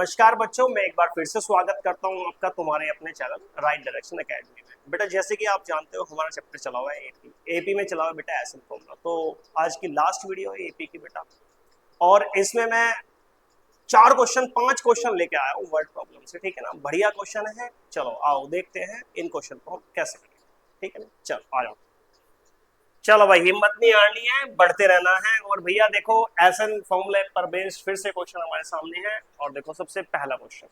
नमस्कार बच्चों, मैं एक बार फिर से स्वागत करता हूं आपका तुम्हारे अपने चैनल राइट डायरेक्शन एकेडमी में। बेटा जैसे कि आप जानते हो हमारा चैप्टर चला हुआ है एपी में चला हुआ है बेटा एसिड फॉर्मूला। तो आज की लास्ट वीडियो है एपी की बेटा, और इसमें मैं 5 क्वेश्चन लेके आया हूँ वर्ड प्रॉब्लम से। ठीक है ना, बढ़िया क्वेश्चन है। चलो आओ देखते हैं इन क्वेश्चन को हम कैसे करेंगे। ठीक है ना, चलो आ जाओ। चलो भाई, हिम्मत नहीं हारनी है, बढ़ते रहना है। और भैया देखो, एसन फॉर्मूले पर बेस्ड फिर से क्वेश्चन हमारे सामने है। और देखो सबसे पहला क्वेश्चन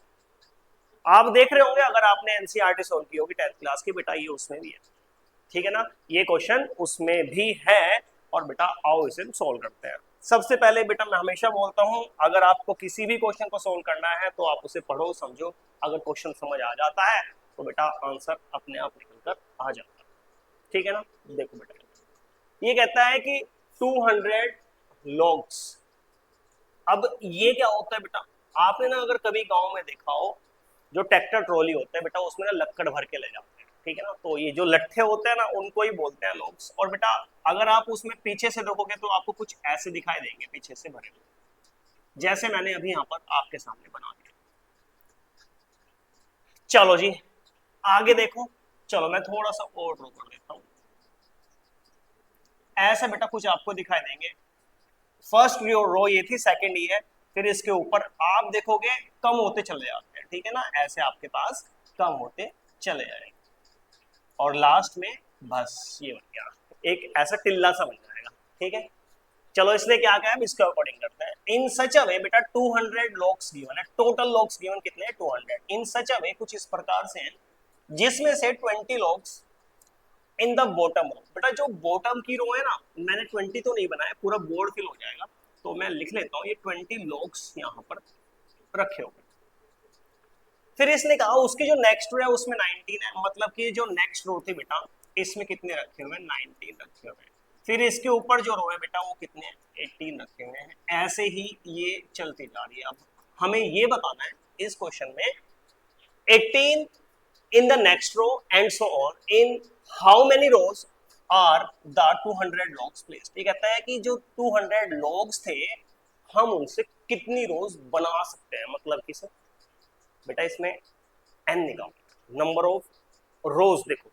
आप देख रहे होंगे, अगर आपने एनसीईआरटी सॉल्व की होगी 10th क्लास की, बेटा ये उसमें भी है। ठीक है ना, ये क्वेश्चन उसमें भी है। और बेटा आओ इसे सॉल्व करते हैं। सबसे पहले बेटा मैं हमेशा बोलता हूं, अगर आपको किसी भी क्वेश्चन को सॉल्व करना है तो आप उसे पढ़ो समझो। अगर क्वेश्चन समझ आ जाता है तो बेटा आंसर अपने आप निकल कर आ जाता है। ठीक है ना, देखो बेटा ये कहता है कि 200 लॉग्स। अब ये क्या होता है बेटा, आपने ना अगर कभी गांव में देखा हो, जो ट्रैक्टर ट्रॉली होता है बेटा उसमें ना लक्कड़ भर के ले जाते हैं। ठीक है ना, तो ये जो लट्ठे होते हैं ना उनको ही बोलते हैं लॉग्स। और बेटा अगर आप उसमें पीछे से देखोगे तो आपको कुछ ऐसे दिखाई देंगे पीछे से भरे हुए, जैसे मैंने अभी यहाँ पर आपके सामने बना दिया। चलो जी आगे देखो। चलो मैं थोड़ा सा और ड्रॉ कर देता हूँ। ऐसे बेटा कुछ आपको दिखाई देंगे। फर्स्ट रो ये थी, सेकंड ये है। फिर इसके ऊपर आप देखोगे कम होते चले जाते हैं। ठीक है ना, ऐसे आपके पास कम होते चले जाएंगे। और लास्ट में बस ये बन गया, एक ऐसा टिल्ला सा बन जाएगा। ठीक है, चलो इसने क्या कहा है इसके अकॉर्डिंग करते हैं। इन सच अ वे बेटा 200 लॉग्स गिवन है। टोटल लॉग्स गिवन कितने हैं? 200। इन सच अ वे कुछ इस प्रकार से हैं जिसमें से 20 logs in the bottom row. बेटा जो बॉटम की रो है ना, मैंने 20 तो नहीं बनाया, पूरा बोर्ड फिल हो जाएगा, तो मैं लिख लेता हूँ ये 20 लॉग्स यहाँ पर रखे हुए। फिर इसने कहा उसकी जो नेक्स्ट रो है उसमें 19 है, मतलब कि जो नेक्स्ट रो थी बेटा इसमें कितने रखे हुए हैं? 19 रखे हुए हैं। फिर इसके ऊपर जो रो है बेटा वो कितने हैं? 18 रखे हुए हैं। ऐसे ही ये चलती जा रही है। अब हमें ये बताना है इस क्वेश्चन में 18 in the next row and so on in how many rows are the 200 logs placed। ये कहता है कि जो 200 logs थे हम उनसे कितनी रोज बना सकते हैं, मतलब कि सर बेटा इसमें n निकालो, नंबर ऑफ रोज। देखो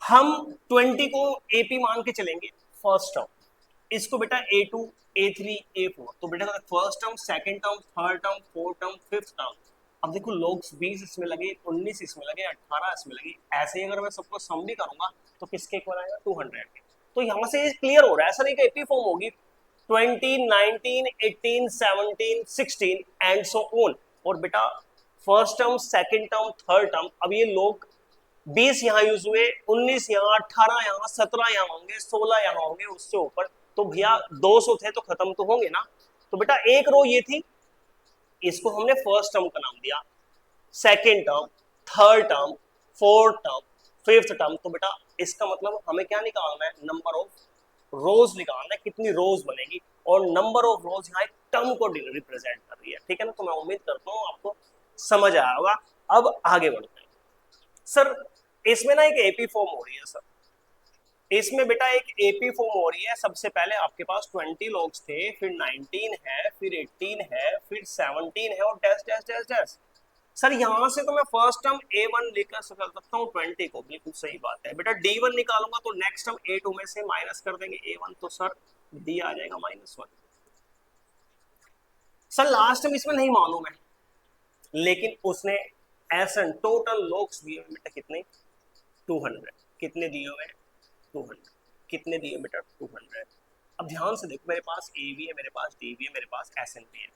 हम 20 को एपी मान के चलेंगे फर्स्ट टर्म, इसको बेटा A2 A3 A4, तो बेटा first term second term third term fourth term fifth term. अब देखो लॉग्स 20 इसमें लगे, 19 इसमें लगे, 18 इसमें लगे। ऐसे ही अगर मैं सबको सम भी करूंगा तो किसके इक्वल आएगा? 200 के। तो यहां से क्लियर हो रहा है, ऐसा नहीं कि एपी फॉर्म होगी 20 19 18 17 16 एंड सो ऑन। और बेटा first term second term third term, अब ये लोग 20 यहाँ यूज हुए, 19 यहाँ, 18 यहाँ, 17 यहाँ होंगे, 16 यहाँ होंगे, उससे ऊपर तो भैया 200 थे तो खत्म तो होंगे ना। तो बेटा एक रो ये थी, इसको हमने फर्स्ट टर्म का नाम दिया, second term third term fourth term fifth term. तो बेटा इसका मतलब हमें क्या निकालना है? नंबर ऑफ रोज निकालना है, कितनी रोज बनेगी। और नंबर ऑफ रोज यहाँ एक टर्म को रिप्रेजेंट कर रही है। ठीक है ना, तो मैं उम्मीद करता हूँ आपको समझ आया होगा। अब आगे बढ़ते हैं। सर इसमें ना एक एपी फॉर्म हो रही है। सर इसमें बेटा एक एपी फॉर्म हो रही है। सबसे पहले आपके पास 20 लॉग्स थे, फिर 19 है, फिर 18 है, फिर 17 है और dash dash dash dash. Sir यहां से तो मैं फर्स्ट टर्म A1 लेकर सकता हूँ 20 को, बिल्कुल सही बात है बेटा। D1 निकालूंगा तो नेक्स्ट टर्म A2 में से माइनस कर देंगे A1, तो सर D आ जाएगा -1। सर लास्ट टर्म इसमें नहीं मालूम है, लेकिन उसने ऐसा टोटल लॉग्स दिए बेटा कितने? 200। कितने दिए हुए? 200। कितने दिए बेटा? 200। अब ध्यान से देखो, मेरे पास ए भी है, मेरे पास डी भी है, मेरे पास एस एन भी है।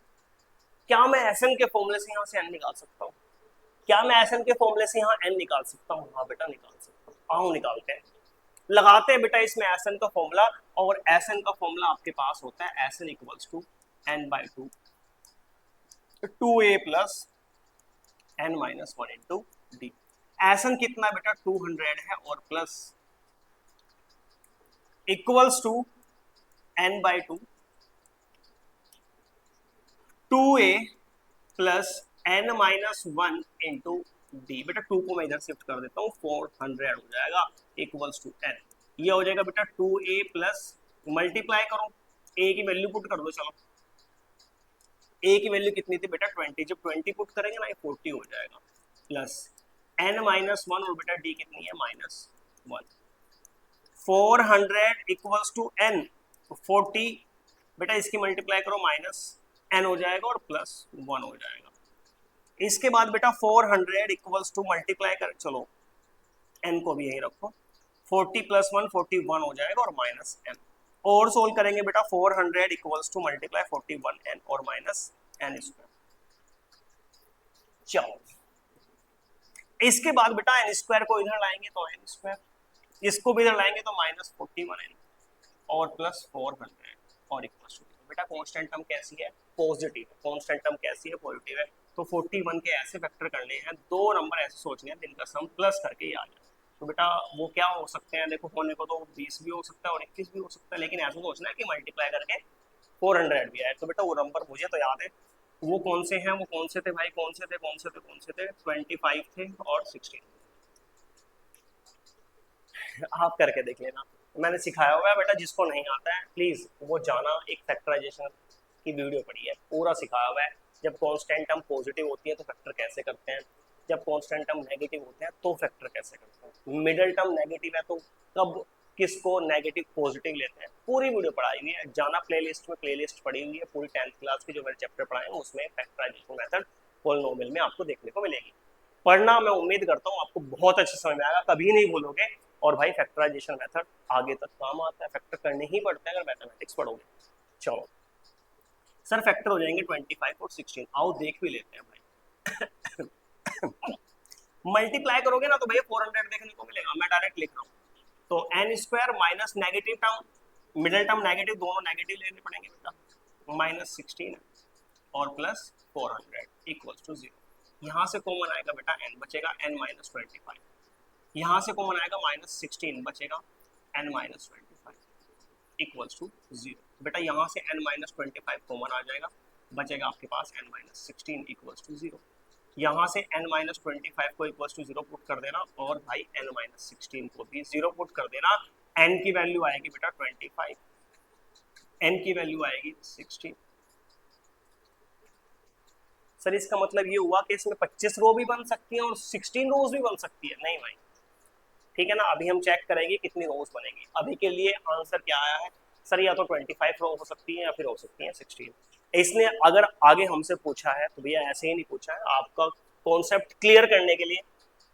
क्या मैं एस एन के फॉर्मूले से यहाँ से एन निकाल सकता हूँ? क्या मैं एस एन के फॉर्मूले से यहाँ एन निकाल सकता हूँ? हाँ बेटा निकाल सकता हूँ। आओ निकालते हैं, लगाते हैं बेटा इसमें एस एन का फॉर्मूला। और एस एन का फॉर्मूला आपके पास होता है S N equals to n/2 2a plus n-1 into D. S N कितना बेटा? 200 है, और plus equals to n/2 2a plus n-1 into D. बेटा 2 को मैं इधर शिफ्ट कर देता हूँ, 400 हो जाएगा इक्वल्स टू n। ये हो जाएगा बेटा 2a प्लस, मल्टीप्लाई करो, a की वैल्यू पुट कर दो। चलो ए की वैल्यू कितनी थी बेटा 20, जब 20 पुट करेंगे ना ये 40 हो जाएगा, प्लस n माइनस 1 और बेटा d कितनी है -1, 400 इक्वल्स टू n 40, बेटा इसकी मल्टीप्लाई करो -n हो जाएगा और +1 हो जाएगा। इसके बाद बेटा 400 इक्वल्स टू मल्टीप्लाई कर, चलो n को भी यही रखो, 40 + 1 41 हो जाएगा और -n, और सोल्व करेंगे बेटा 400 इक्वल्स टू मल्टीप्लाई 41n और -n²। चलो इसके बाद बेटा n² को इधर लाएंगे तो n², इसको भी इधर लाएंगे तो -41n और +400 और इक्वल्स टू, बेटा कांस्टेंट टर्म कैसी है, पॉजिटिव, कांस्टेंट टर्म कैसी है, पॉजिटिव है, तो 41 के ऐसे फैक्टर करने हैं, दो नंबर ऐसे सोचने हैं जिनका सम प्लस करके ही आ जाए। तो बेटा वो क्या हो सकते हैं, देखो होने को तो 20 भी हो सकता है और 21 भी हो सकता है, लेकिन ऐसा सोचना है कि मल्टीप्लाई करके 400 भी आए। तो बेटा वो नंबर मुझे तो याद है, वो कौन से हैं, वो कौन से थे भाई, कौन से थे, कौन से थे, कौन से थे, 25 थे और 16। आप करके देख लेना, मैंने सिखाया हुआ है बेटा, जिसको नहीं आता है प्लीज वो जाना, एक फैक्टराइजेशन की वीडियो पड़ी है, पूरा सिखाया हुआ है। जब कांस्टेंट टर्म पॉजिटिव होती है तो फैक्टर कैसे करते हैं, जब कांस्टेंट टर्म नेगेटिव होते हैं तो फैक्टर कैसे करते हैं, मिडिल टर्म नेगेटिव है तो कब किसको नेगेटिव पॉजिटिव लेते हैं, पूरी वीडियो पढ़ाई हुई है, जाना प्लेलिस्ट में, प्लेलिस्ट पड़ी हुई है पूरी 10th क्लास की जो मैंने चैप्टर पढ़ाए हैं, उसमें फैक्टराइजेशन मेथड पॉलिनोमियल में आपको देखने को मिलेगी। पढ़ना, मैं उम्मीद करता हूँ आपको बहुत अच्छे समझ में आएगा, कभी नहीं भूलोगे। और भाई फैक्टराइजेशन मेथड आगे तक काम आता है, फैक्टर करने ही पड़ते हैं अगर मैथमेटिक्स पढ़ोगे। चलो सर फैक्टर हो जाएंगे 25 और 16, आओ देख भी लेते हैं भाई। मल्टीप्लाई करोगे ना तो भैया 400 देखने को मिलेगा, मैं डायरेक्ट लिख रहा हूँ, तो n² minus negative term, middle term negative, दोनों नेगेटिव लेने पड़ेंगे बेटा, -16 और +400 इक्वल्स टू 0। यहाँ से कॉमन आएगा बेटा n, बचेगा n-25, यहाँ से कॉमन आएगा -16, बचेगा n-25 इक्वल्स टू 0। बेटा यहाँ से n-25 कॉमन आ जाएगा, बचेगा आपके पास n-16 इक्वल्स टू 0। यहाँ से n-25 को इक्वल्स टू 0 पुट कर देना, और भाई n-16 को भी 0 पुट कर देना, n की वैल्यू आएगी बेटा 25, n की वैल्यू आएगी 16। सर इसका मतलब ये हुआ कि इसमें 25 रो भी बन सकती है और 16 रोज भी बन सकती है, नहीं भाई, ठीक है ना, अभी हम चेक करेंगे कितनी रोज बनेगी। अभी के लिए आंसर क्या आया है सर, या तो 25 रो हो सकती है या फिर हो सकती है 16। इसने अगर आगे हमसे पूछा है तो भैया ऐसे ही नहीं पूछा है, आपका कॉन्सेप्ट क्लियर करने के लिए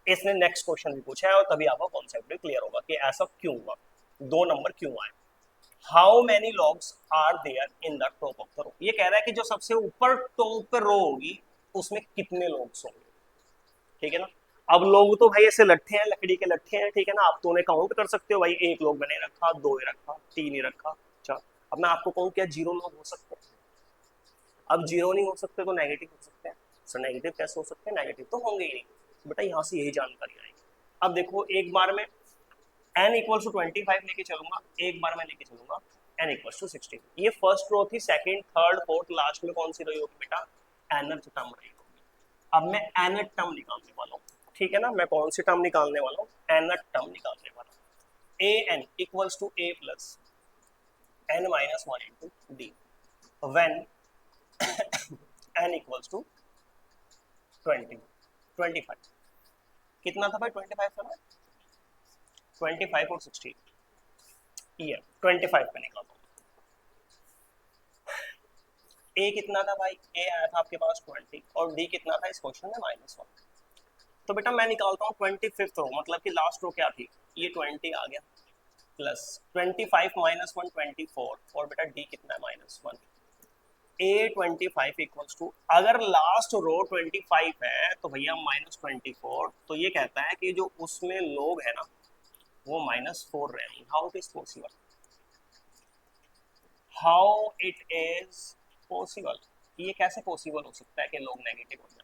इसने नेक्स्ट क्वेश्चन भी पूछा है, और तभी आपका कॉन्सेप्ट भी क्लियर होगा कि ऐसा क्यों हुआ, 2 नंबर क्यों आए। How many logs are there in the top of the row, ये कह रहा है कि जो सबसे ऊपर टॉप पे रो होगी उसमें कितने लॉग्स होंगे, ठीक है ना। अब लोग तो भाई ऐसे लट्ठे हैं, लकड़ी के लट्ठे हैं, ठीक है ना, आप तो उन्हें काउंट कर सकते हो भाई, 1 लोग मैंने रखा, 2 ही रखा, 3 ही रखा, अच्छा अब मैं आपको कहूँ क्या 0 लोग हो सकते हैं, अब 0 नहीं हो सकते तो नेगेटिव हो सकते हैं, सर नेगेटिव कैसे हो सकते हैं, नेगेटिव तो होंगे ही नहीं, बेटा यहाँ से यही जानकारी आएगी। अब देखो एक बार में n इक्वल्स टू 25 लेके चलूंगा, एक बार में लेके चलूंगा n इक्वल्स टू 16, ये फर्स्ट रो थी, सेकंड, थर्ड, फोर्थ, लास्ट में कौन सी रही होगी बेटा, nth टर्म रही होगी। अब मैं nth टर्म निकालने वाला हूँ, ठीक है ना, मैं कौन सी टर्म निकालने वाला हूँ, nth टर्म निकालने वाला हूँ। an equals to a plus n-1 into d when n equals to 25, कितना था भाई 25 था ना, 25 और 16, ये 25 पे निकालता हूँ। a कितना था भाई, a आया था आपके पास 20 और d कितना था इस क्वेश्चन में -1, तो बेटा मैं निकालता हूँ 25th रो, मतलब कि लास्ट रो क्या थी, ये 20 आ गया, प्लस 25 -1 24, और बेटा d कितना है -1, a 25 इक्वल्स टू, अगर लास्ट रो 25 है तो भैया -24, तो ये कहता है कि जो उसमें लोग है ना वो -4 रहे हैं। How it is possible, how it is possible, ये कैसे पॉसिबल हो सकता है कि लोग नेगेटिव हो जाए,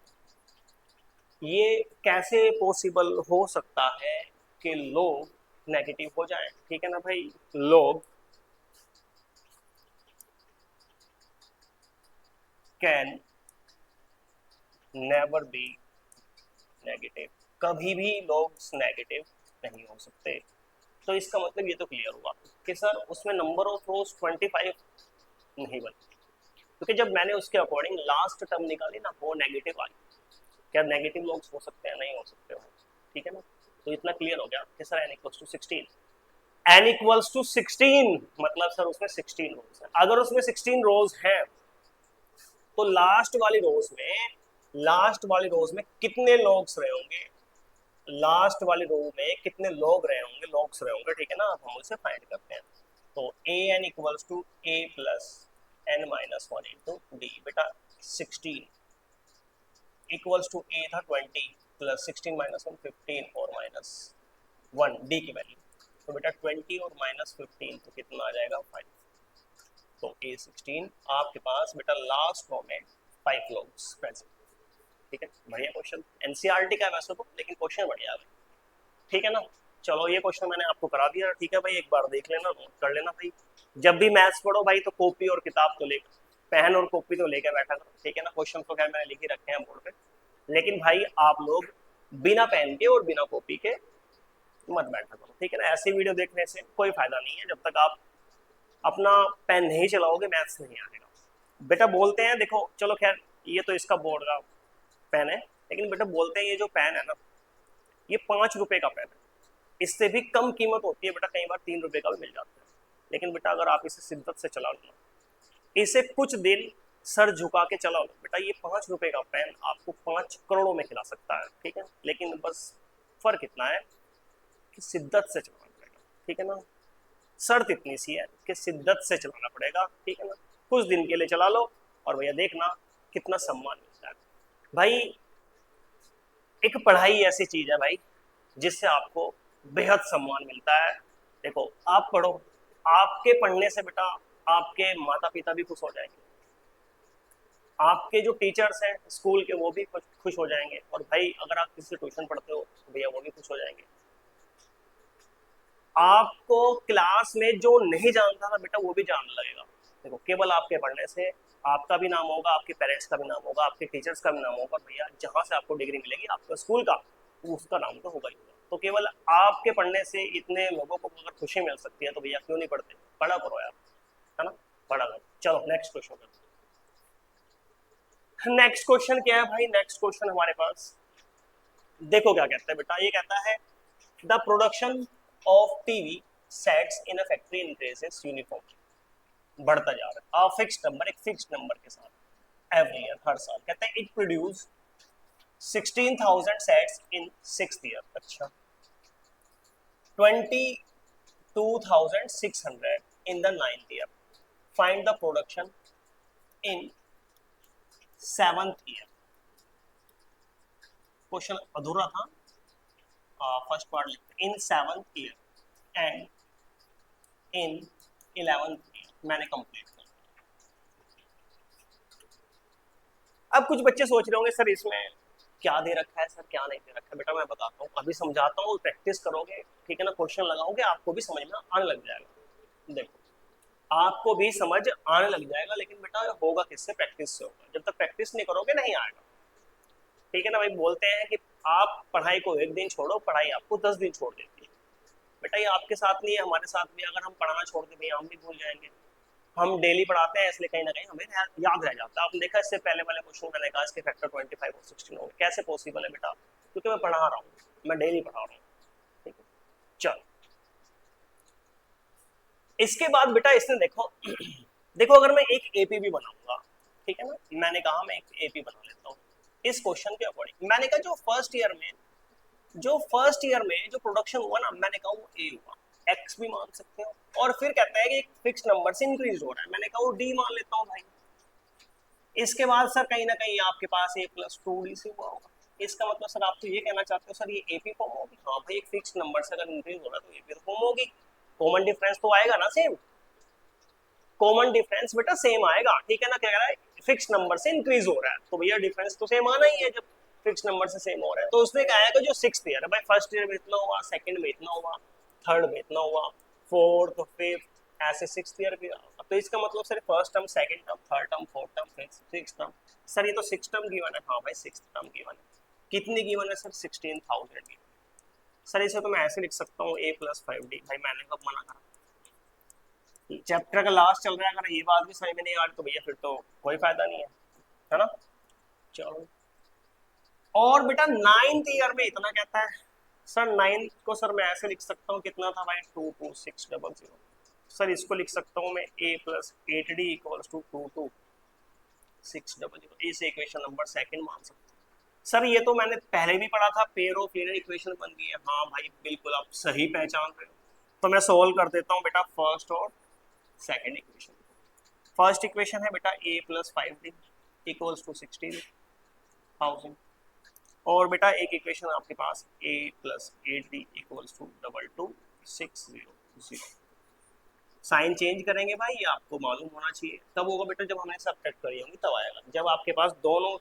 ये कैसे पॉसिबल हो सकता है कि लोग नेगेटिव हो जाए, ठीक है ना भाई, लोग कैन नेवर बी नेगेटिव, कभी भी लोग नेगेटिव नहीं हो सकते। तो इसका मतलब ये तो क्लियर हुआ कि सर उसमें नंबर ऑफ रोज 25 नहीं बनती, क्योंकि जब मैंने उसके अकॉर्डिंग लास्ट टर्म निकाली ना वो नेगेटिव आई। क्या नेगेटिव लॉग्स हो सकते हैं? नहीं हो सकते हो, ठीक है ना। तो इतना क्लियर हो गया कि sir n equals to 16, n equals to 16 मतलब सर उसमें 16 रोज है। अगर उसमें 16 रोज हैं तो लास्ट वाली रोज में कितने लॉग्स रहे होंगे, लास्ट वाली रो में कितने लॉग रहे होंगे, लॉग्स रहे होंगे, ठीक है ना। अब हम उसे फाइंड करते हैं। तो a n equals to a plus n minus one into D. बेटा 16 इक्वल्स टू ए था 20 प्लस 16 माइनस वन 15 और माइनस वन डी की वैल्यू। तो बेटा 20 और माइनस 15 तो कितना आ जाएगा 5। तो ए 16 आपके पास बेटा लास्ट रो में 5 लॉग्स प्रेजेंट, ठीक है। बढ़िया क्वेश्चन, एनसीईआरटी का है वैसे तो, लेकिन क्वेश्चन बढ़िया है, ठीक है ना। चलो ये क्वेश्चन मैंने आपको करा दिया, ठीक है भाई, एक बार देख लेना, नोट कर लेना भाई। जब भी मैथ्स पढ़ो भाई तो कॉपी और किताब तो लेकर, पेन और कॉपी तो लेकर बैठा करो, ठीक है ना। क्वेश्चन तो खैर मैंने लिख ही रखे हैं बोर्ड पे, लेकिन भाई आप लोग बिना पेन के और बिना कॉपी के मत बैठा करो, ठीक है ना। ऐसी वीडियो देखने से कोई फायदा नहीं है, जब तक आप अपना पेन नहीं चलाओगे मैथ्स नहीं आएगा। बेटा बोलते हैं, देखो चलो खैर ये तो इसका बोर्ड का पेन है, लेकिन बेटा बोलते हैं ये जो पेन है ना ये 5 रुपए का पेन है, इससे भी कम कीमत होती है बेटा, कई बार 3 रुपए का भी मिल जाता है। लेकिन बेटा अगर आप इसे शिद्दत से चला लो, इसे कुछ दिन सर झुका के चला लो, बेटा ये 5 रुपए का पेन आपको 5 करोड़ों में खिला सकता है, ठीक है। लेकिन बस फर्क इतना है कि शिद्दत से चलाना पड़ेगा, ठीक है ना। शर्त इतनी सी है कि शिद्दत से चलाना पड़ेगा, ठीक है ना। कुछ दिन के लिए चला लो और भैया देखना कितना सम्मान मिलता है भाई। एक पढ़ाई ऐसी चीज है भाई जिससे आपको बेहद सम्मान मिलता है। देखो आप पढ़ो, आपके पढ़ने से बेटा आपके माता पिता भी खुश हो जाएंगे, आपके जो टीचर्स हैं स्कूल के वो भी खुश हो जाएंगे, और भाई अगर आप किसी से ट्यूशन पढ़ते हो तो भैया वो भी खुश हो जाएंगे। आपको क्लास में जो नहीं जानता था बेटा वो भी जानने लगेगा। देखो केवल आपके पढ़ने से आपका भी नाम होगा, आपके पेरेंट्स का भी नाम होगा, आपके टीचर्स का भी नाम होगा, भैया जहां से आपको डिग्री मिलेगी आपका स्कूल का उसका नाम तो होगा ही होगा। तो केवल आपके पढ़ने से इतने लोगों को अगर खुशी मिल सकती है तो भैया क्यों नहीं पढ़ते, पढ़ा करो यार, है ना, पढ़ा करो। चलो नेक्स्ट क्वेश्चन करते हैं। नेक्स्ट क्वेश्चन क्या है भाई, नेक्स्ट क्वेश्चन हमारे पास देखो क्या कहता है बेटा, ये कहता है the production of TV sets in a factory increases uniformly, बढ़ता जा रहा है फिक्स्ड नंबर, एक फिक्स्ड नंबर के साथ एवरी ईयर, हर साल। कहता है it produce 16,000 sets in 6th year, अच्छा 22,600 in the 9th year, find the production in 7th year. Question अधूरा था, फर्स्ट पार्ट लिखते इन 7th year and in 11th year, मैंने कंप्लीट कर। अब कुछ बच्चे सोच रहे होंगे सर इसमें क्या दे रखा है, सर क्या नहीं दे रखा है। बेटा मैं बताता हूँ, अभी समझाता हूँ, प्रैक्टिस करोगे, ठीक है ना, क्वेश्चन लगाओगे आपको भी समझ में आने लग जाएगा। देखो आपको भी समझ आने लग जाएगा, लेकिन बेटा होगा किससे, प्रैक्टिस से होगा। जब तक प्रैक्टिस नहीं करोगे नहीं आएगा, ठीक है ना भाई। बोलते हैं कि आप पढ़ाई को एक दिन छोड़ो, पढ़ाई आपको 10 दिन छोड़ देती है। बेटा ये आपके साथ नहीं है, हमारे साथ भी अगर हम पढ़ाना छोड़ दें भैया हम भी भूल जाएंगे। हम डेली पढ़ाते हैं इसलिए कहीं ना कहीं हमें याद रह जाता है। आपने देखा इससे पहले वाले क्वेश्चन मैंने कहा इसके फैक्टर 25 और 16 होंगे, कैसे पॉसिबल है बेटा, क्योंकि मैं पढ़ा रहा हूँ, मैं डेली पढ़ा रहा हूँ, ठीक है। चलो इसके बाद बेटा इसने देखो देखो अगर मैं एक एपी भी बनाऊंगा, ठीक है ना, मैंने कहा मैं एक एपी बना लेता हूँ इस क्वेश्चन के अकॉर्डिंग। मैंने कहा जो फर्स्ट ईयर में जो प्रोडक्शन हुआ ना, मैंने कहा वो ए हुआ, एक्स भी मान सकते हो, और फिर कहता है कि एक फिक्स नंबर से इंक्रीज हो रहा है, मैंने कहा वो डी मान लेता हूँ भाई। इसके बाद सर कहीं ना कहीं आपके पास ए प्लस 2 डी से हुआ होगा। इसका मतलब सर आप तो ये कहना चाहते हो सर ये एपी फॉर्म होगी, हाँ भाई एक फिक्स नंबर से अगर इंक्रीज हो रहा है तो एपी फॉर्म होगी। कॉमन डिफरेंस तो आएगा ना सेम, कॉमन डिफरेंस बेटा सेम आएगा, ठीक है ना। क्या कह रहा है, फिक्स नंबर से इंक्रीज हो रहा है तो भैया डिफरेंस तो सेम आना ही है जब फिक्स नंबर से सेम हो रहा है। तो उसने कहा है कि जो 6th ईयर है भाई, फर्स्ट ईयर में इतना हुआ, सेकंड में इतना हुआ, थर्ड में इतना हुआ, फोर्थ फिफ्थ ऐसे 6th ईयर भी होगा। तो इसका मतलब sir first term, second term, third term, fourth term, fifth, sixth term. Sir ये तो 6th टर्म गिवन है, हाँ भाई 6th टर्म गिवन है। कितनी गिवन है सर, 16,000 गिवन। सर इसे तो मैं ऐसे लिख सकता हूँ a + 5d, भाई मैंने कब मना करा, चैप्टर का लास्ट चल रहा है, अगर ये बात भी समझ में नहीं आ रही तो भैया फिर तो कोई फायदा नहीं है ना। चलो, और बेटा 9th ईयर में इतना कहता है सर। 9th को सर मैं ऐसे लिख सकता हूँ, कितना था भाई, 22600। सर इसको लिख सकता हूँ मैं a plus 8d equals to 22600। इस इक्वेशन नंबर सेकंड मान सकते हैं। सर ये तो मैंने पहले भी पढ़ा था, पेयर ऑफ लीनियर इक्वेशन बन गई है। हाँ भाई बिल्कुल आप सही पहचान रहे हो। तो मैं सोल्व कर देता हूँ बेटा फर्स्ट और सेकंड इक्वेशन। फर्स्ट इक्वेशन है बेटा a plus 5d equals to 16,000। और बेटा एक इक्वेशन आपके पास a plus 8d equals to 22600। Sign change करेंगे भाई, ये आपको मालूम होना चाहिए। तब होगा बेटा जब हमने सब्ट्रैक्ट करी होंगी तब आएगा। जब आपके पास दोनों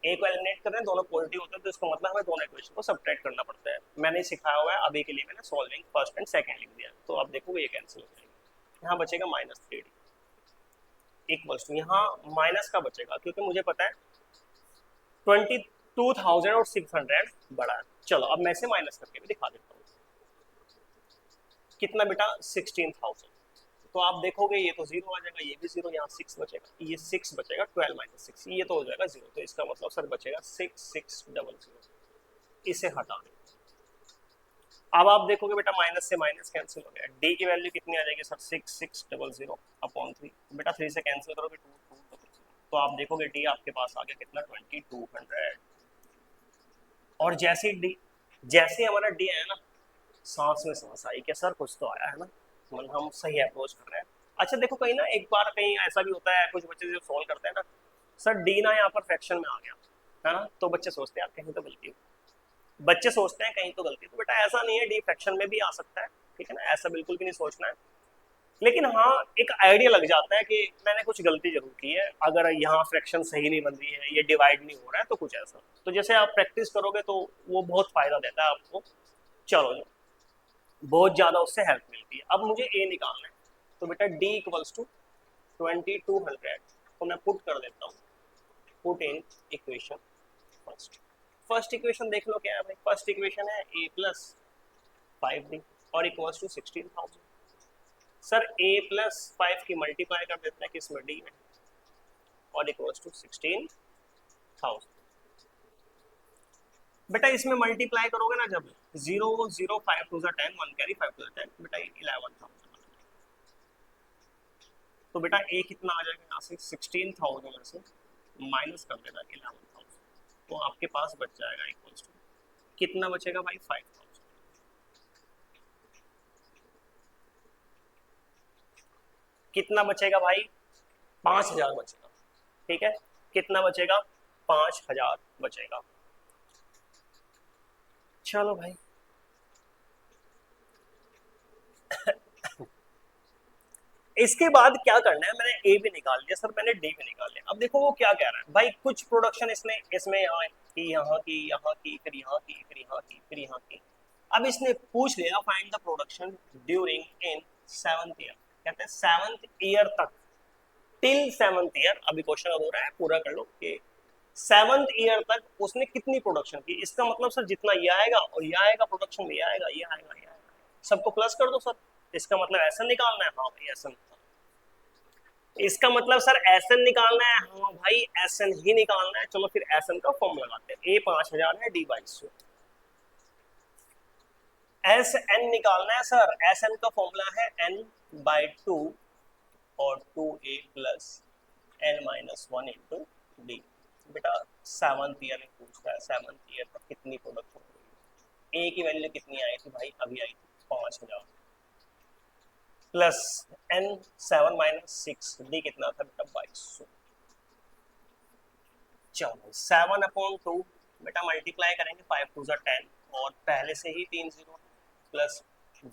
ए को एलिमिनेट कर रहे हैं, दोनों पॉजिटिव होते हैं, तो इसका मतलब हमें दोनों इक्वेशन को सब्ट्रैक्ट करना पड़ता है। मैंने सिखाया हुआ है, अभी के लिए मैंने सॉल्विंग फर्स्ट एंड सेकंड लिख दिया। तो आप देखोगे ये कैंसिल हो जाएगा। यहाँ बचेगा -3d इक्वल्स टू, यहाँ माइनस का बचेगा क्योंकि मुझे पता है 22,600 बड़ा है। चलो अब मैं इसे माइनस करके भी दिखा देता हूँ। कितना बेटा 16,000। तो आप देखोगे ये तो 0 आ जाएगा, ये भी 0, यहाँ 6 बचेगा, ये 6 बचेगा, 12 माइनस 6, ये तो हो जाएगा 0। तो इसका मतलब सर बचेगा 6600। इसे हटा दें। अब आप देखोगे बेटा माइनस से माइनस कैंसिल हो गया। डी की वैल्यू कितनी आ जाएगी सर, 6600 अपॉन 3। बेटा 3 से कैंसिल करोगे 2200। तो आप देखोगे डी आपके पास आ गया कितना, 2200। और जैसे हमारा डी आया ना, सांस में सांस आई कि सर कुछ तो आया है ना, मतलब हम सही अप्रोच कर रहे हैं। अच्छा देखो कहीं ना, एक बार कहीं ऐसा भी होता है, कुछ बच्चे जो सॉल्व करते हैं ना, सर डी ना यहाँ पर फ्रैक्शन में आ गया है ना, तो बच्चे सोचते हैं कहीं तो गलती हो, बच्चे सोचते हैं कहीं तो गलती। तो बेटा ऐसा नहीं है, डी फ्रैक्शन में भी आ सकता है, ठीक है ना, ऐसा बिल्कुल भी नहीं सोचना है। लेकिन हाँ एक आइडिया लग जाता है कि मैंने कुछ गलती जरूर की है, अगर यहाँ फ्रैक्शन सही नहीं बन रही है, ये डिवाइड नहीं हो रहा है, तो कुछ ऐसा। तो जैसे आप प्रैक्टिस करोगे तो वो बहुत फायदा देता है आपको। चलो बहुत ज्यादा उससे हेल्प मिलती है। अब मुझे ए निकालना है, तो बेटा डी इक्वल्स टू 2200 को मैं पुट कर देता हूँ। Put in equation first. First equation देख लो क्या है भाई, फर्स्ट इक्वेशन है a प्लस 5d और equals to 16,000। Sir a plus 5 की मल्टीप्लाई कर देते हैं किस में, d में, और इक्वल्स टू 16,000। बेटा इसमें मल्टीप्लाई करोगे ना जब, 0 0 5 2 10, 1 कैरी 5 2 10, बेटा 11,000। तो बेटा a कितना आ जाएगा यहाँ से, 16,000 में से माइनस कर देना 11,000, तो आपके पास बच जाएगा इक्वल्स टू कितना बचेगा भाई, 5,000। कितना बचेगा भाई, 5,000 बचेगा, ठीक है। कितना बचेगा, 5,000 बचेगा। चलो भाई इसके बाद क्या करना है, मैंने ए भी निकाल लिया सर, मैंने डी भी निकाल लिया। अब देखो वो क्या कह रहा है भाई, कुछ प्रोडक्शन इसने इसमें यहाँ की, यहाँ की, यहाँ की, फिर यहाँ की, फिर यहाँ की, फिर यहाँ की। अब इसने पूछ लिया find the production during in 7th year. कहते हैं 7th ईयर तक, टिल 7th ईयर। अभी क्वेश्चन हो रहा है, पूरा कर लो कि 7th ईयर तक उसने कितनी प्रोडक्शन की। इसका मतलब सर जितना ये आएगा और ये आएगा प्रोडक्शन में, ये आएगा, ये आएगा, ये आएगा, सबको प्लस कर दो सर। इसका मतलब ऐसा निकालना है, हाँ भाई ऐसा। इसका मतलब सर एसएन निकालना है, हाँ भाई एसएन ही निकालना है। चलो फिर एसएन का फॉर्म लगाते हैं। ए 5,000 है, डी 2200। एस एन निकालना है सर, एस एन का फॉर्मूला है n/2 और 2a plus n-1 into D. बेटा 7th ईयर में पूछ रहा है, 7th ईयर पर कितनी प्रोडक्ट हो गई। ए की वैल्यू कितनी आई थी भाई, अभी आई थी 5,000 प्लस n7 - 6, डी कितना था बेटा 2200। चलो 7/2 बेटा मल्टीप्लाई करेंगे, 5 2 10 और पहले से ही 3 0 प्लस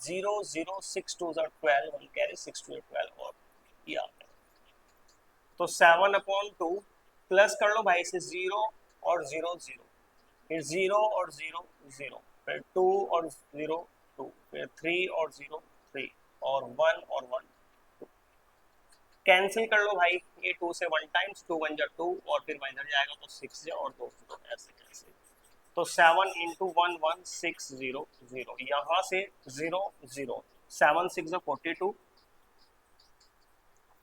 0 0 6 2 12, 1 कैरी 6 2 12 और ये आ गया। तो 7/2 प्लस कर लो भाई से 0 और 0 0, फिर 0 और 0 0, फिर 2 और 0 2, फिर 3 और 0 3 और 1 और 1 2। कैंसिल कर लो भाई, ये 2 से 1 टाइम्स, 2 1 2 और फिर इधर जाएगा तो 6 और 2 0, ऐसे कैसे। तो 7 × 1 1 6 0 0, यहाँ से 0 0, 7 6 42,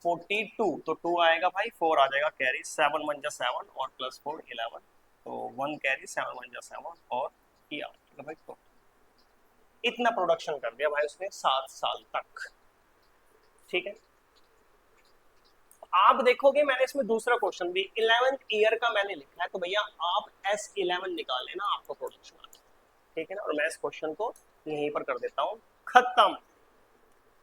42, तो 2 आएगा भाई, 4 आ जाएगा कैरी, 7 1 जा 7 और प्लस 4 11, तो 1 कैरी 7 1 जा 7 और ये आ जाएगा भाई 2। इतना प्रोडक्शन कर दिया भाई उसने 7 साल तक, ठीक है। आप देखोगे मैंने इसमें दूसरा क्वेश्चन भी 11th ईयर का मैंने लिखा है, तो भैया आप S11 निकाले ना, आपको प्रोडक्शन आ जाएगा, ठीक है ना। और मैं इस क्वेश्चन को यहीं पर कर देता हूँ खत्म।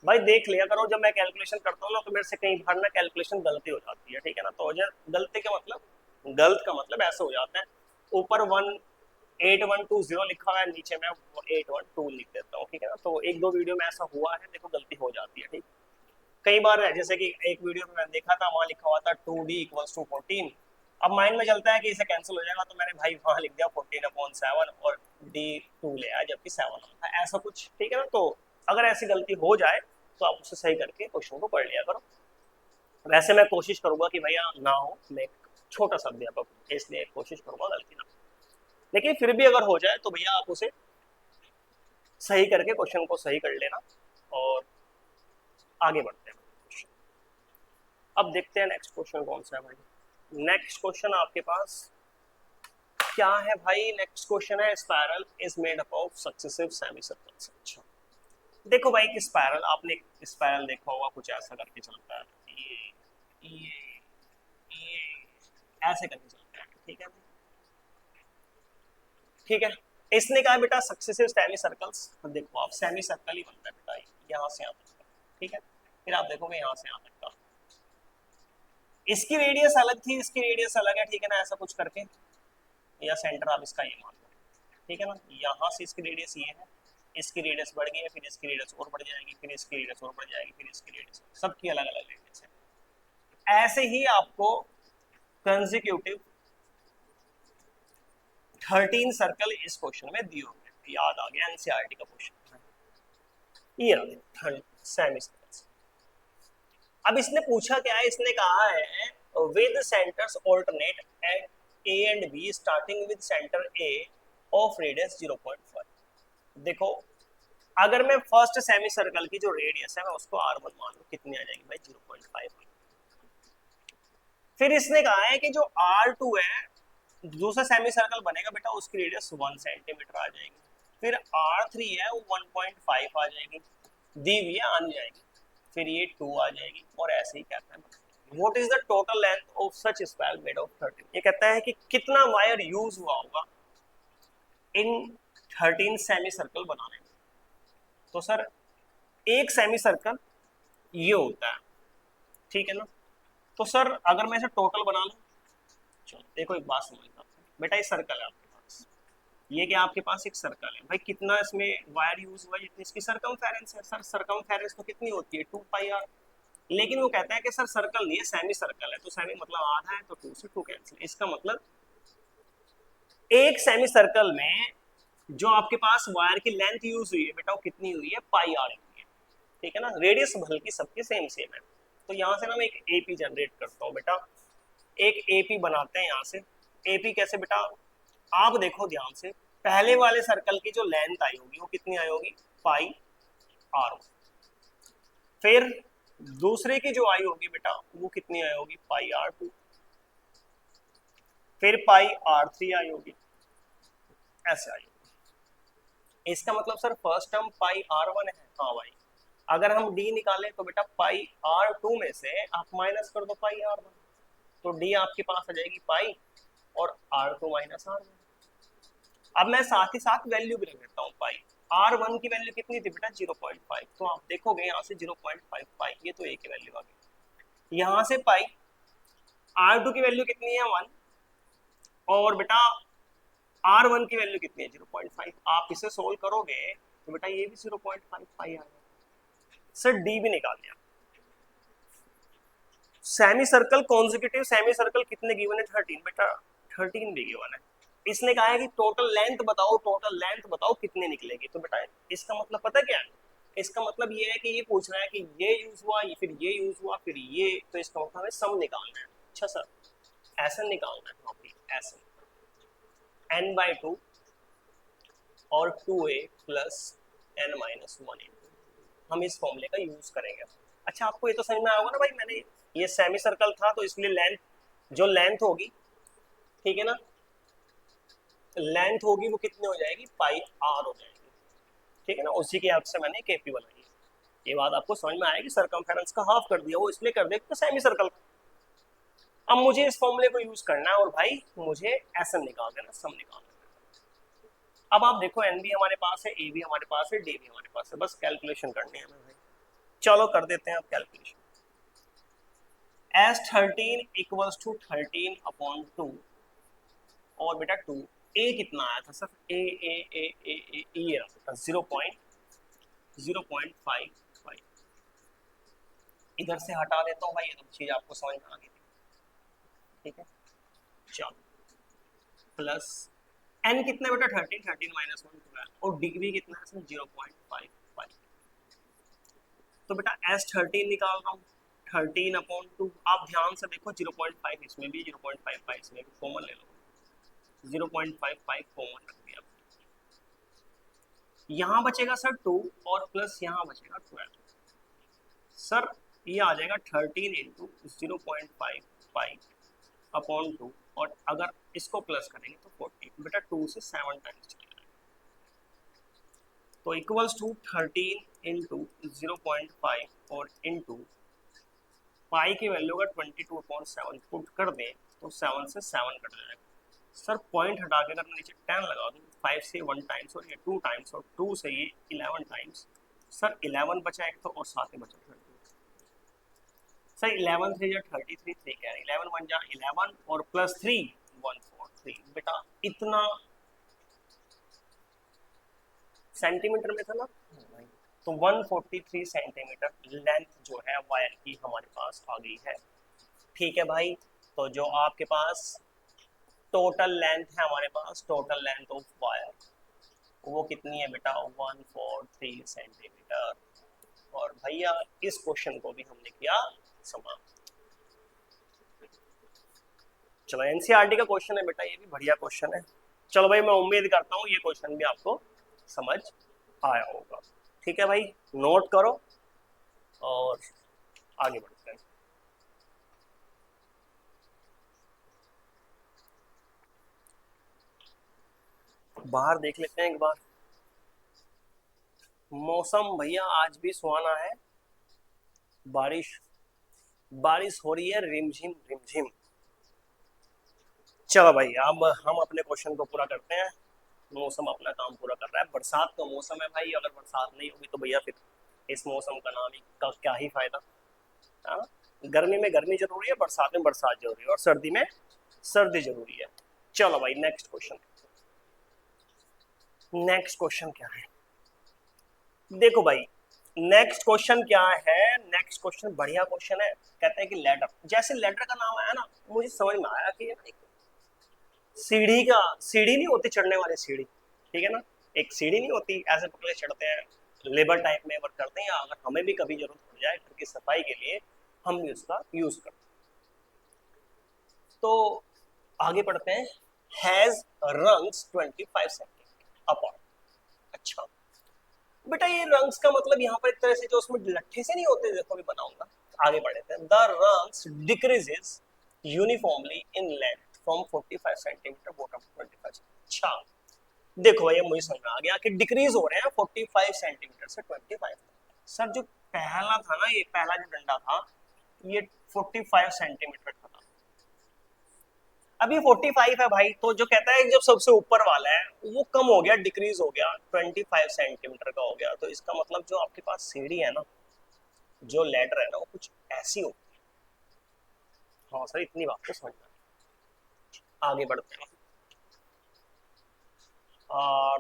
भाई देख लिया करो, जब मैं कैलकुलेशन करता हूँ ना तो मेरे से कई बार ना कैलकुलेशन गलती हो जाती है, ठीक है ना। तो गलती का मतलब, गलत का मतलब ऐसे हो जाता है, ऊपर 18120 लिखा हुआ है, नीचे मैं 812 लिख देता हूँ, ठीक है ना। तो एक दो वीडियो में ऐसा हुआ है, देखो गलती हो जाती है, ठीक। कई बार है, जैसे कि एक वीडियो में मैंने देखा था, वहां लिखा हुआ था 2D = 14। अब माइंड में चलता है कि इसे कैंसिल हो जाएगा, तो मैंने भाई वहां लिख दिया 14/7 और D 2 ले आया, जबकि 7 था, ऐसा कुछ, ठीक है ना। तो अगर ऐसी गलती हो जाए तो आप उसे सही करके क्वेश्चन को पढ़ लिया करो। वैसे मैं कोशिश करूंगा कि भैया ना हो, मैं एक छोटा सा अध्यापक हूं, इसलिए कोशिश करूंगा गलती ना, लेकिन फिर भी अगर हो जाए तो भैया आप उसे सही करके क्वेश्चन को सही कर लेना और आगे बढ़ते हैं। अब देखते हैं नेक्स्ट क्वेश्चन कौन सा है भाई। नेक्स्ट क्वेश्चन आपके पास क्या है भाई? नेक्स्ट क्वेश्चन है spiral is made up of successive semi circles. अच्छा देखो भाई कि स्पाइरल, आपने स्पाइरल देखा होगा, कुछ ऐसा करके चलता है, ये ऐसे करके चलता है, ठीक है ठीक है। इसने कहा बेटा सक्सेसिव सेमी सर्कल्स, देखो आप सेमी सर्कल ही बनता है बेटा, यहाँ से यहाँ तक, ठीक है। फिर आप देखोगे यहाँ से यहाँ तक का, इसकी रेडियस अलग थी, इसकी रेडियस अलग है, ठीक है ना, ऐसा कुछ करके, या सेंटर आप इसका ये मान लो, ठीक है ना। यहाँ से इसकी रेडियस ये है, इसकी रेडियस बढ़ गई है, फिर इसकी रेडियस और बढ़ जाएगी, फिर इसकी रेडियस और बढ़ जाएगी, फिर इसकी रेडियस, सबकी अलग अलग रेडियस है। ऐसे ही आपको कंसेक्यूटिव 13 सर्कल इस क्वेश्चन में दिए होंगे, याद आ गया, एनसीईआरटी का क्वेश्चन, ये सेमी सर्कल्स। अब इसने पूछा क्या है, इसने कहा है with centres alternate at A and B starting with centre A of radius 0.5। देखो अगर मैं फर्स्ट सेमी सर्कल की जो रेडियस है मैं उसको r1 मान लूं, कितनी आ जाएगी भाई 0.5। फिर इसने कहा है कि जो r2 है, दूसरा सेमी सर्कल बनेगा बेटा, उसकी रेडियस 1 सेंटीमीटर आ जाएगी। फिर r3 है वो 1.5 आ जाएगी, दी हुई है आनी जाएगी, फिर ये 2 आ जाएगी, और ऐसे ही कहता है what is the total length of such spiral made of 13। ये कहता है कि कितना वायर यूज हुआ होगा इन 13 सेमी सर्कल बनाने में। तो सर एक सेमी सर्कल ये होता है, ठीक है ना। तो सर अगर मैं इसे टोटल बना लूं, चलो देखो एक बात समझना बेटा, ये सर्कल है आपके पास, ये क्या आपके पास एक सर्कल है भाई, कितना इसमें वायर यूज हुआ, जितनी इसकी सरकमफेरेंस है। सर सरकमफेरेंस तो कितनी होती है 2πr, लेकिन वो कहता है कि सर सर्कल नहीं है सेमी सर्कल है, तो सेमी मतलब आधा है, तो 2 से 2 कैंसिल। इसका मतलब एक सेमी सर्कल में जो आपके पास वायर की लेंथ यूज हुई है बेटा, वो कितनी हुई है πr हुई है, ठीक है ना। रेडियस बल्कि सबके सेम सेम है। तो यहाँ से ना मैं एक एपी जनरेट करता हूँ बेटा, एक एपी बनाते हैं यहाँ से। एपी कैसे बेटा, आप देखो ध्यान से, पहले वाले सर्कल की जो लेंथ आई होगी वो कितनी आई होगी πr, फिर दूसरे की जो आई होगी बेटा वो कितनी आई होगी πr2, फिर πr3 आई होगी, ऐसे आई होगी। इसका मतलब सर फर्स्ट टर्म πr1 है, हाँ भाई। अगर हम d निकालें तो बेटा πr2 में से आप माइनस कर दो πr1, तो d आपके पास आ जाएगी पाई और r2 माइनस r1। अब मैं साथ ही साथ वैल्यू भी रख देता हूँ पाई। r1 की वैल्यू कितनी थी बेटा 0.5, तो आप देखोगे यहाँ से 0.5 पाई, ये तो a की वैल्यू आ गई। यहाँ से पाई r2 की वैल्यू कितनी है 1, और बेटा r1 की वैल्यू कितनी है 0.5। आप इसे सोल्व करोगे तो बेटा ये भी 0.5 पाई आ गया। सर डी भी निकाल दिया। Semi circle consecutive semi circle कितने गिवन है 13 बेटा, 13 भी गिवन है। इसने कहा है कि टोटल लेंथ बताओ, टोटल लेंथ बताओ कितने निकलेगी। तो बेटा इसका मतलब पता क्या है, इसका मतलब ये है कि ये पूछ रहा है कि ये यूज हुआ, फिर ये यूज हुआ, फिर ये, तो इसका मतलब है सम निकालना है। अच्छा सर ऐसा निकालना है, ऐसा n/2 और 2a + n - 1a, हम इस फॉर्मूले का यूज करेंगे। अच्छा आपको ये तो समझ में आया होगा ना भाई, मैंने ये सेमी सर्कल था तो इसलिए लेंथ, जो लेंथ होगी, ठीक है ना, लेंथ होगी वो कितनी हो जाएगी, पाई आर हो जाएगी, ठीक है ना, उसी के हेल्प से मैंने केपी बनाई है। ये बात आपको समझ में आएगी, सरकमफेरेंस का हाफ कर दिया, वो इसलिए कर दिया तो सेमी सर्कल। अब मुझे इस फॉर्मूले को यूज करना है और भाई मुझे एसएम निकाल देना, सम निकाल देना। अब आप देखो एन भी हमारे पास है, ए भी हमारे पास है, डी भी हमारे पास है, बस कैलकुलेशन करनी है हमें भाई। चलो कर देते हैं अब कैलकुलेशन। एस 13 इक्वल्स टू 13/2 और बेटा 2, ए कितना आया था सर, ए ये रहा था 0.055। इधर से हटा देता हूँ भाई, ये तो चीज आपको समझ में आ गई थी, ठीक है। चलो प्लस एन कितना बेटा 13, 13 माइनस 1 12 और डी भी कितना है सर 0.55। तो बेटा एस 13 निकाल रहा हूँ 13/2। आप ध्यान से देखो 0.5 इसमें भी 0.55 इसमें भी, कॉमन ले लो, 0.55 कॉमन रख दिया। यहाँ बचेगा सर 2 और प्लस यहाँ बचेगा 12। सर ये आ जाएगा 13 इंटू 0.55/2 और अगर इसको प्लस करेंगे तो 40, बेटा 2 से 7 टाइम्स चला जाएगा, तो इक्वल्स टू 13 इंटू 0.5 और इंटू पाई की वैल्यू अगर 22/7 पुट कर दें तो 7 से 7 कट जाएगा। सर पॉइंट हटा के अगर मैं नीचे 10 लगा दूँ, 5 से 1 टाइम्स और ये 2 टाइम्स और 2 से ये 11 टाइम्स, सर 11 बचा एक तो और साथ ही बचा 30। सर 11 3 जा 33, 3 कह रहे 11 1 जा 11 और प्लस 3 143। बेटा इतना सेंटीमीटर में था ना, तो 143 सेंटीमीटर लेंथ जो है वायर की हमारे पास आ गई है, ठीक है भाई। तो जो आपके पास टोटल लेंथ है हमारे पास, टोटल लेंथ ऑफ वायर वो कितनी है बेटा 143 सेंटीमीटर। और भैया इस क्वेश्चन को भी हमने किया समाप्त। चलो एनसीईआरटी का क्वेश्चन है बेटा, ये भी बढ़िया क्वेश्चन है। चलो भाई मैं उम्मीद करता हूँ ये क्वेश्चन भी आपको समझ आया होगा, ठीक है भाई, नोट करो और आगे बढ़ते हैं। बाहर देख लेते हैं एक बार, मौसम भैया आज भी सुहाना है, बारिश बारिश हो रही है रिमझिम रिमझिम। चलो भाई अब हम अपने क्वेश्चन को पूरा करते हैं, मौसम अपना काम पूरा कर रहा है। बरसात का मौसम है भाई, अगर बरसात नहीं होगी तो भैया फिर इस मौसम का नाम का क्या ही फायदा। हाँ? गर्मी में गर्मी जरूरी है, बरसात में बरसात जरूरी है और सर्दी में सर्दी जरूरी है। चलो भाई नेक्स्ट क्वेश्चन, नेक्स्ट क्वेश्चन क्या है, देखो भाई नेक्स्ट क्वेश्चन क्या है। नेक्स्ट क्वेश्चन बढ़िया क्वेश्चन है, कहते हैं कि लेटर, जैसे लेटर का नाम आया ना मुझे समझ में आया कि सीढ़ी का, सीढ़ी नहीं होती चढ़ने वाली सीढ़ी, ठीक है ना, एक सीढ़ी नहीं होती ऐसे पकड़े चढ़ते हैं, लेबर टाइप में वर्क करते हैं, या अगर हमें भी कभी जरूरत पड़ जाए घर की सफाई के लिए हम भी उसका यूज करते हैं। तो आगे पढ़ते हैं, हैज रंग्स 25 सेंटीमीटर अपॉन। अच्छा बेटा ये रंग्स का मतलब यहाँ पर एक तरह से जो उसमें लट्ठे से नहीं होते, देखो भी बनाऊंगा, आगे बढ़े थे। The rungs decreases uniformly in length from 45 centimetre bottom to 25। अच्छा देखो ये मुझे समझ में आ गया कि डिक्रीज हो रहे हैं 45 सेंटीमीटर से 25। सर जो पहला था ना, ये पहला जो डंडा था ये 45 सेंटीमीटर का था, अभी 45 है भाई, तो जो कहता है जब सबसे ऊपर वाला है वो कम हो गया, डिक्रीज हो गया 25 सेंटीमीटर का हो गया, तो इसका मतलब जो आपके पास सीढ़ी है ना, जो लेटर है ना वो कुछ ऐसी हो। हाँ सर इतनी बात तो समझना, आगे बढ़ते हैं।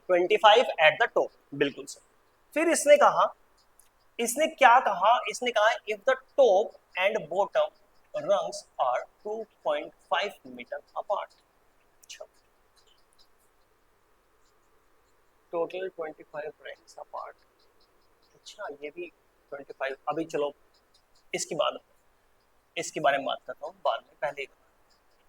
25 एट द टॉप, बिल्कुल सर। फिर इसने कहा, इसने क्या कहा, इसने कहा if the top and bottom rungs are 2.5 metre apart. अच्छा टोटल 25 रैंक्स अपार्ट। अच्छा ये भी 25, अभी चलो इसकी बात, इसके बारे में बात करता हूँ बाद में, पहले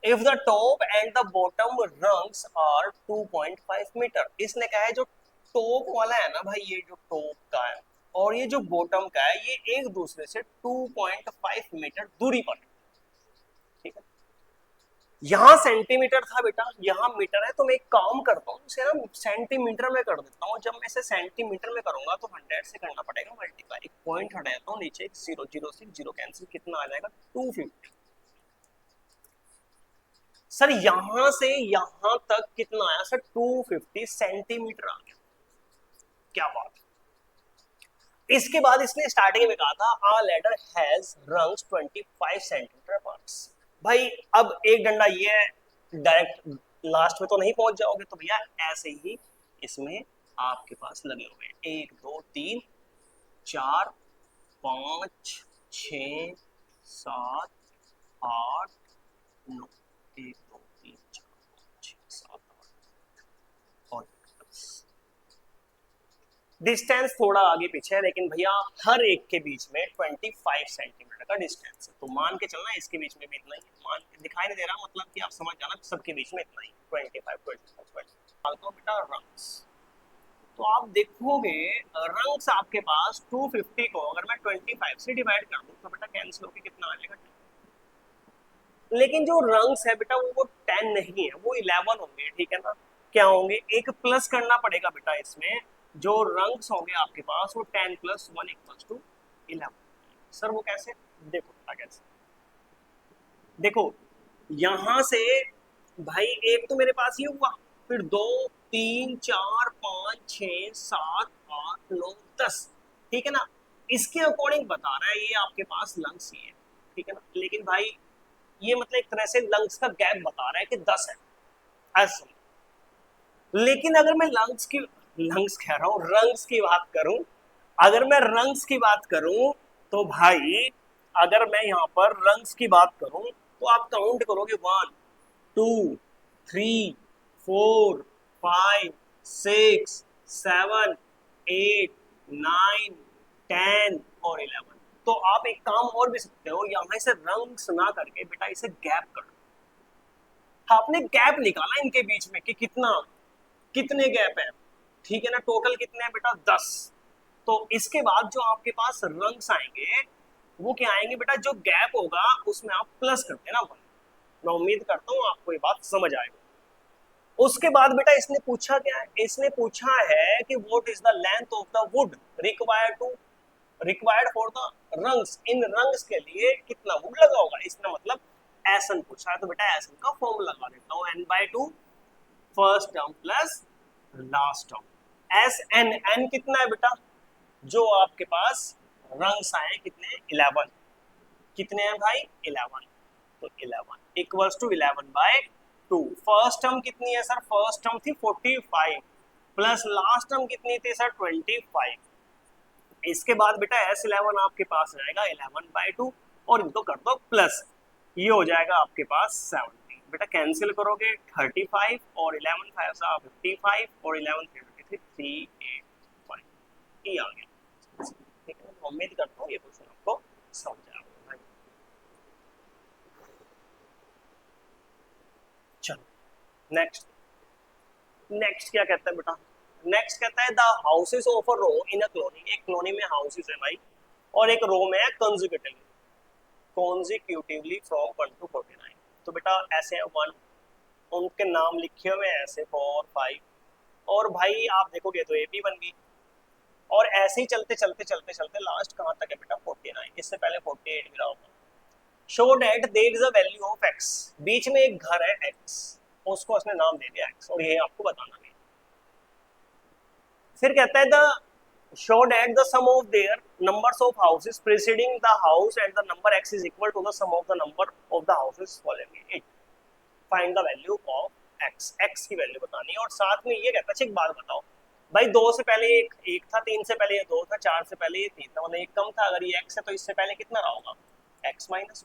if the top and the bottom rungs are 2.5 metre, इसने कहा है जो टॉप वाला है ना भाई, ये जो टॉप का है और ये जो बॉटम का है ये एक दूसरे से 2.5 मीटर दूरी पर, ठीक है। यहां सेंटीमीटर था बेटा, यहां मीटर है, तो मैं एक काम करता हूँ इसे ना सेंटीमीटर में कर देता हूँ। जब मैं इसे सेंटीमीटर में करूंगा तो 100 से करना पड़ेगा मल्टीप्लाई, एक पॉइंट हटा देता हूँ नीचे, एक जीरो, जीरो से जीरो कैंसिल, कितना आ जाएगा 250। सर यहां से यहां तक कितना आया सर, 250 सेंटीमीटर आ गया, क्या बात। इसके बाद इसने स्टार्टिंग में कहा था a ladder has rungs 25 centimetre apart. भाई अब एक डंडा ये है, डायरेक्ट लास्ट में तो नहीं पहुंच जाओगे, तो भैया ऐसे ही इसमें आपके पास लगे हुए 1 2 3 4 5 6 7 8 9, 1 2 3 4 5 6 7 8 और डिस्टेंस थोड़ा आगे पीछे है, लेकिन भैया हर एक के बीच में 25 सेंटीमीटर का डिस्टेंस है, तो मान के चलना इसके बीच में भी इतना ही, मान दिखाई नहीं दे रहा, मतलब कि आप समझ जाना सबके बीच में इतना ही 25 तो बेटा रंग्स, तो आप देखोगे रंग्स आपके पास 250 को अगर मैं 25 से डिवाइड कर दूं तो बेटा कैंसिल होकर कितना आ जाएगा, लेकिन जो रंग्स है बेटा वो 10 नहीं है, वो 11 होंगे, ठीक है ना। क्या होंगे, एक प्लस करना पड़ेगा बेटा इसमें, जो रंग्स होंगे आपके पास वो 10 + 1 = 11। सर वो कैसे, देखो कैसे, देखो यहां से भाई एक तो मेरे पास ये हुआ, फिर 2 3 4 5 6 7 8 9 10, ठीक है ना। इसके अकॉर्डिंग बता रहा है ये आपके पास लंग्स ही है, ठीक है ना, लेकिन भाई ये मतलब एक तरह से लंग्स का गैप बता रहा है कि 10 है ऐसा। लेकिन अगर मैं लंग्स कह रहा हूँ रंग्स की बात करूं, अगर मैं रंग्स की बात करूं तो भाई अगर मैं यहाँ पर रंग्स की बात करूं तो आप काउंट करोगे 1 2 3 4 5 6 7 8 9 10 और 11। तो आप एक काम और भी सकते हो, यहाँ से रंग्स ना करके बेटा इसे गैप कर दो। आपने गैप निकाला इनके बीच में कि कितने गैप है, ठीक है ना, टोटल कितने हैं बेटा 10। तो इसके बाद जो आपके पास रंग्स आएंगे वो क्या आएंगे बेटा, जो गैप होगा उसमें आप प्लस कर देना 1। मैं उम्मीद करता हूँ आपको ये बात समझ आएगी। उसके बाद बेटा इसने पूछा क्या है, इसने पूछा है कि what is the length of the wood required for the rungs, in rungs के लिए कितना वुड लगा होगा, इसने मतलब एसन पूछा है, तो बेटा एसन का फॉर्मूला लगा देता हूँ n/2 first term plus last term S N, N कितना है बेटा, जो आपके पास रंग्स आए कितने 11, कितने हैं भाई 11, तो 11 इक्वल्स टू 11/2। फर्स्ट टर्म कितनी है सर, फर्स्ट टर्म थी 45 प्लस लास्ट टर्म कितनी थी सर 25। इसके बाद बेटा S11 आपके पास रहेगा 11/2 और इनको कर दो प्लस, ये हो जाएगा आपके पास 70। बेटा कैंसिल करोगे 35 और 11 5 55 और 11 3 385, ये आ गया, ठीक है। उम्मीद करता हूँ ये क्वेश्चन आपको समझ आया होगा। चलो नेक्स्ट क्या कहता है बेटा, नेक्स्ट कहता है the houses of a row in a colony, एक कॉलोनी में हाउसेस है भाई और एक रो में है कॉन्जिक्यूटिवली फ्रॉम 1 to 49। तो बेटा ऐसे है 1, उनके नाम लिखे हुए हैं ऐसे 4 5, और भाई आप देखोगे तो ये भी बन गई, और ऐसे ही चलते चलते चलते चलते लास्ट कहाँ तक है बेटा 49, इससे पहले 48 भी रहा होगा। Show that there is a value of x, बीच में एक घर है x, उसको उसने नाम दे दिया x, और ये आपको बताना है। फिर कहता है the show that the sum of their numbers of houses preceding the house and the number x is equal to the sum of the number of the houses following it, find the value of x की value बतानी है। और साथ में ये कहता है एक बात बताओ भाई, 2 से पहले एक था, 3 से पहले ये 2 था, 4 से पहले ये 3 था, मतलब एक कम था, अगर ये x है तो इससे पहले कितना रहा होगा x - 1।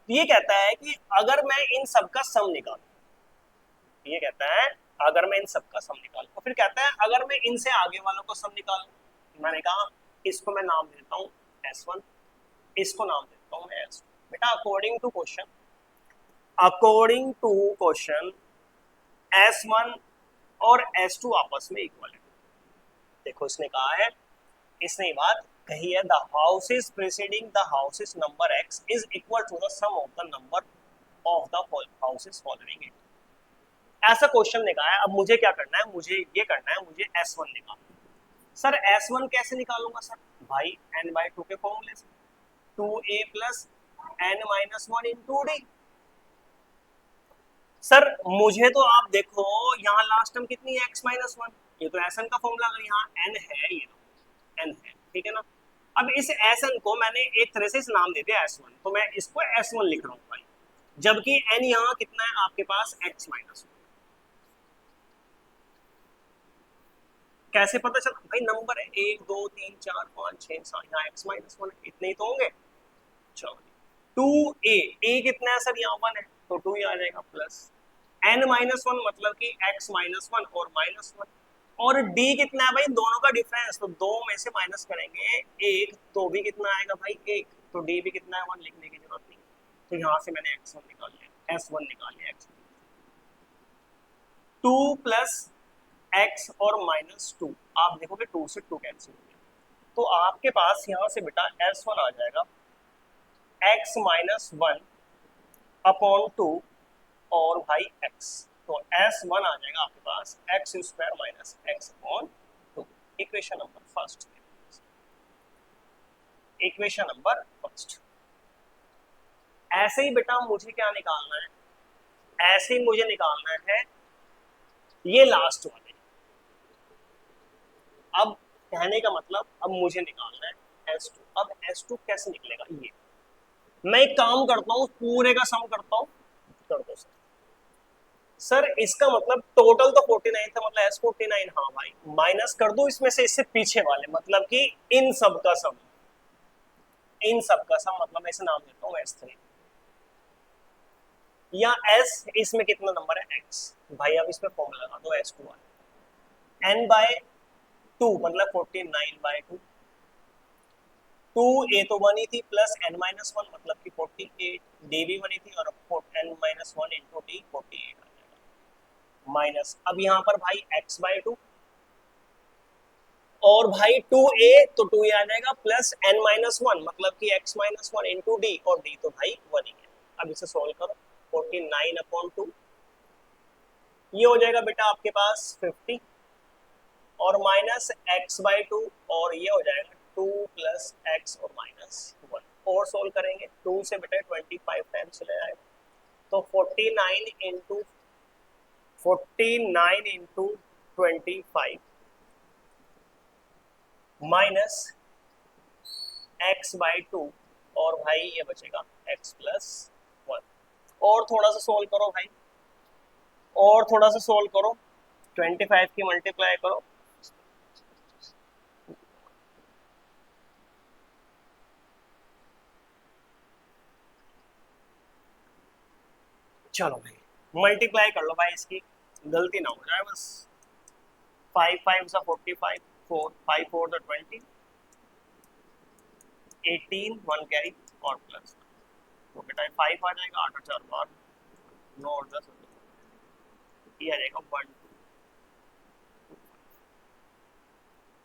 ये कहता है कि अगर मैं इन सब का सम निकालूं, ये कहता है अगर मैं इन सब का सम निकालूं, तो फिर कहता है अगर मैं इनसे आगे वालों को सम निकालूं, मैंने कहा इसको मैं नाम देता हूं S1, इसको नाम देता हूं S2। बेटा अकॉर्डिंग टू क्वेश्चन S1 और S2 आपस में इक्वल है, देखो इसने कहा है, इसने बात कही है, the houses preceding the houses number x is equal to the sum of the number of the houses following it. ऐसा क्वेश्चन निकाला है। अब मुझे क्या करना है, मुझे ये करना है, मुझे S1 निकालना है। सर S1 कैसे निकालूंगा सर? भाई n/2 के फॉर्मूले से, 2a plus n minus 1 into D. Sir मुझे तो आप देखो यहाँ लास्ट टर्म कितनी है, x माइनस 1, ये तो Sn का फॉर्मूला, अगर यहाँ n है, ये n है, ठीक है ना। अब इस Sn को मैंने एक तरह से इस नाम दे दिया S1, तो मैं इसको S1 लिख रहा हूँ भाई, जबकि n यहाँ कितना है आपके पास, x माइनस 1। कैसे पता चला भाई? नंबर है 1 2 3 4 5 6 7, यहाँ x माइनस 1 है, इतने ही तो होंगे। चलो 2a, a कितना है सर? यहाँ 1 है, तो 2 ही आ जाएगा, प्लस n माइनस 1 मतलब कि x माइनस 1 और माइनस 1, और d कितना है भाई? दोनों का डिफरेंस, तो दो में से माइनस करेंगे एक, तो भी कितना आएगा भाई? 1, तो d भी कितना है? 1, लिखने की जरूरत नहीं। तो यहाँ से मैंने x1 निकाल लिया, s1 निकाल लिया, x1 2 प्लस x और माइनस 2, आप देखोगे 2 से 2 कैंसिल हो गया, तो आपके पास यहाँ से बेटा s1 आ जाएगा x माइनस 1 अपॉन 2 और भाई x, तो S1 आ जाएगा आपके पास x square minus x upon 2। Equation number first, equation number first. ऐसे ही बेटा मुझे क्या निकालना है, ऐसे ही मुझे निकालना है ये लास्ट वाले। अब कहने का मतलब, अब मुझे निकालना है S2। अब S2 कैसे निकलेगा? ये मैं एक काम करता हूँ, पूरे का सम करता हूँ, कर दो सर। सर इसका मतलब टोटल तो 49 था, मतलब S49, हाँ भाई, माइनस कर दो इसमें से, इससे पीछे वाले, मतलब कि इन सब का सम, इन सब का सम, मतलब मैं इसे नाम देता हूँ S3 या S। इसमें कितना नंबर है? X। भाई अब इसमें फॉर्मूला लगा दो, S2 वाला, n/2 मतलब 49/2, 2a तो 1 ही थी, प्लस n माइनस 1 मतलब कि 48, d भी 1 ही थी, और n माइनस 1 इंटू डी 48 आ जाएगा, माइनस अब यहाँ पर भाई x/2, और भाई 2a तो 2 ही आ जाएगा, प्लस n माइनस 1 मतलब कि x माइनस 1 इंटू डी, और d तो भाई 1 ही है। अब इसे सोल्व करो, 49/2, ये हो जाएगा बेटा आपके पास 50, और माइनस x/2, और ये हो जाएगा 2 प्लस x और माइनस 1, और सोल्व करेंगे 2 से बेटा 25 टाइम्स चले जाएगा, तो 49 इंटू 25 माइनस x/2, और भाई ये बचेगा x प्लस 1। और थोड़ा सा सोल्व करो भाई, और थोड़ा सा सोल्व करो, 25 की मल्टीप्लाई करो, चलो भाई मल्टीप्लाई कर लो भाई, इसकी गलती ना हो जाए बस। 5 5 सा 45, 4 5 4 सा 20, 18 1 कैरी और प्लस, तो बेटा 5 आ जाएगा, 8 4 12 9 और 10, ये आ जाएगा 1 2।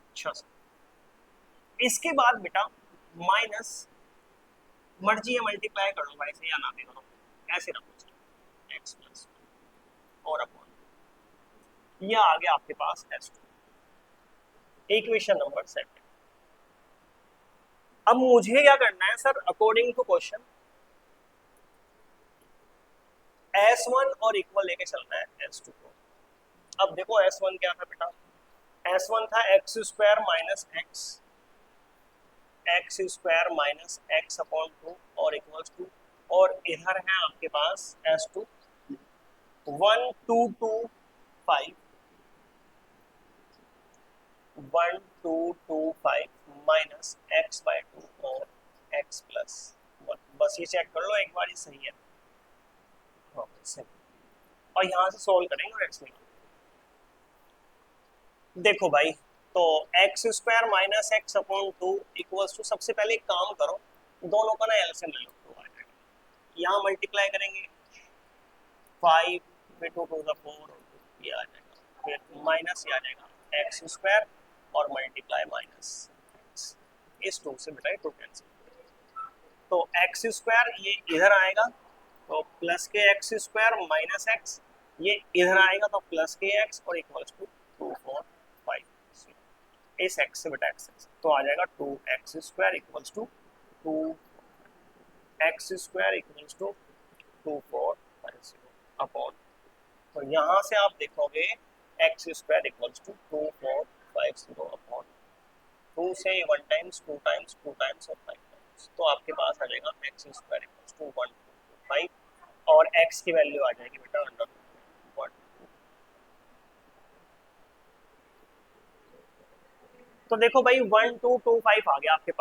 अच्छा, इसके बाद बेटा माइनस, मर्जी है मल्टीप्लाई कर लो भाई से, या ना भी करो, ऐसे रखो x प्लस और अपॉन, ये आ गया आपके पास S2, इक्वेशन नंबर 7। अब मुझे क्या करना है sir, according to question S1 और इक्वल लेके चलना है S2 को। अब देखो S1 क्या था बेटा, S1 था x square minus x upon 2 और इक्वल्स टू, और इधर है आपके पास S2 1 2 2 5 1 2 2 5 माइनस x/2 और x प्लस 1, बस ये चेक कर लो एक बार, ये सही है, हाँ सही। और यहाँ से सोल्व करेंगे और x निकाल, देखो भाई, तो x square minus x upon 2 equals to, सबसे पहले एक काम करो, दोनों का ना एलसीएम ले लो, तो आ जाएगा, यहाँ मल्टीप्लाई करेंगे 5 फिर 2 टू द 4, ये आ जाएगा, फिर माइनस ये आ जाएगा एक्स स्क्वायर और मल्टीप्लाई माइनस, इस 2 से बेटा 2 कैंसिल, तो एक्स स्क्वायर ये इधर आएगा तो प्लस के एक्स स्क्वायर माइनस एक्स, ये इधर आएगा तो प्लस के एक्स और इक्वल्स टू 2 4 5, इस एक्स से बेटा एक्स तो आ जाएगा 2x square equals to 2x square equals to 2 4 5 0 upon, तो यहाँ से आप देखोगे x square equals to 2 4 5 0 upon 2 से 1 टाइम्स 2 टाइम्स 2 टाइम्स और 5 टाइम्स, तो आपके पास आ जाएगा एक्स स्क्वायर इक्वल्स टू 125 और एक्स की वैल्यू आ जाएगी बेटा अंडर 1। तो देखो भाई 1 2 2 5 आ गया आपके पास।